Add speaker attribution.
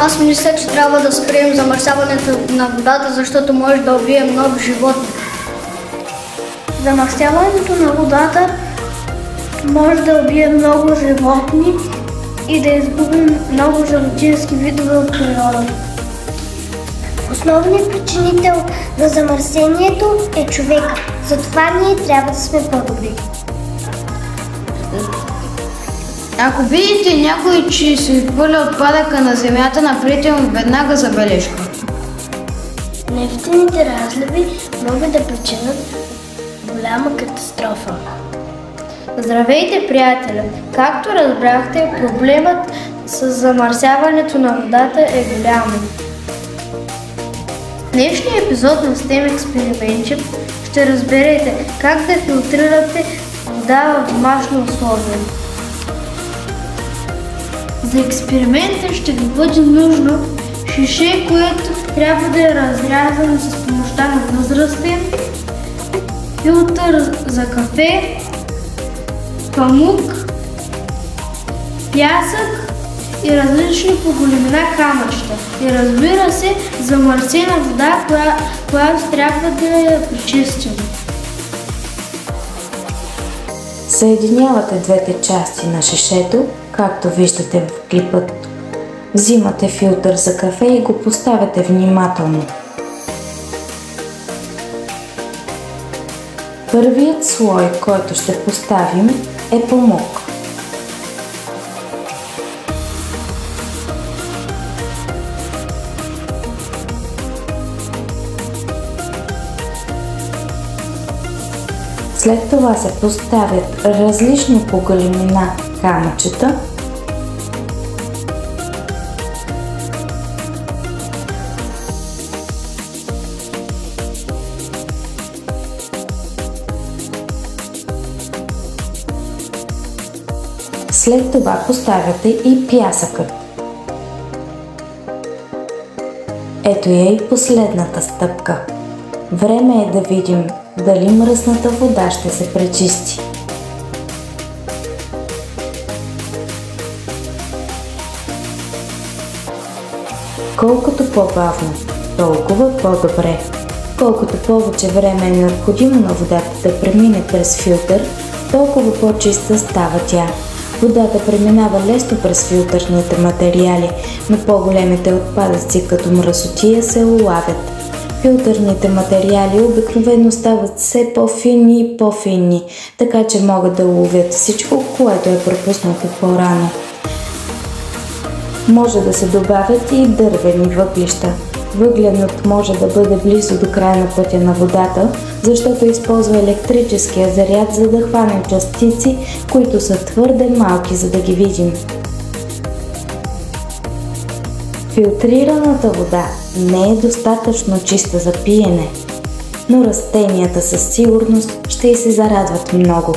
Speaker 1: Аз мисля, че трябва да спрем замърсяването на водата, защото може да убие много животни.
Speaker 2: Замърсяването на водата може да убие много животни и да изгубим много животински видове от природата.
Speaker 3: Основният причинител на замърсението е човека. Затова ние трябва да сме по-добри.
Speaker 4: Ако видите някой, че се изхвърля отпадъка на земята, направете му веднага забележка.
Speaker 3: Нефтените разливи могат да причинят голяма катастрофа.
Speaker 2: Здравейте, приятели! Както разбрахте, проблемът с замърсяването на водата е голям. В днешния епизод на STEM експерименти ще разберете как да филтрирате вода в домашни условия. За експеримента ще ви бъде нужно шише, което трябва да е разрязано с помощта на възрастен, филтър за кафе, памук, пясък и различни по големина камъчета. И разбира се, замърсена вода, която трябва да я пречистим.
Speaker 5: Съединявате двете части на шишето, както виждате в клипът. Взимате филтър за кафе и го поставяте внимателно. Първият слой, който ще поставим, е памук. След това се поставят различни по големина камъчета. След това поставяте и пясъкът. Ето я и последната стъпка. Време е да видим дали мръсната вода ще се пречисти. Колкото по-бавно, толкова по-добре. Колкото повече време е необходимо на водата да премине през филтър, толкова по-чиста става тя. Водата преминава лесно през филтърните материали, но по-големите отпадъци като мръсотия се улавят. Филтърните материали обикновено стават все по-фини и по-фини, така че могат да уловят всичко, което е пропуснато по-рано. Може да се добавят и дървени въглища. Въгленът може да бъде близо до края на пътя на водата, защото използва електрическия заряд, за да хване частици, които са твърде малки, за да ги видим. Филтрираната вода не е достатъчно чиста за пиене, но растенията със сигурност ще й се зарадват много.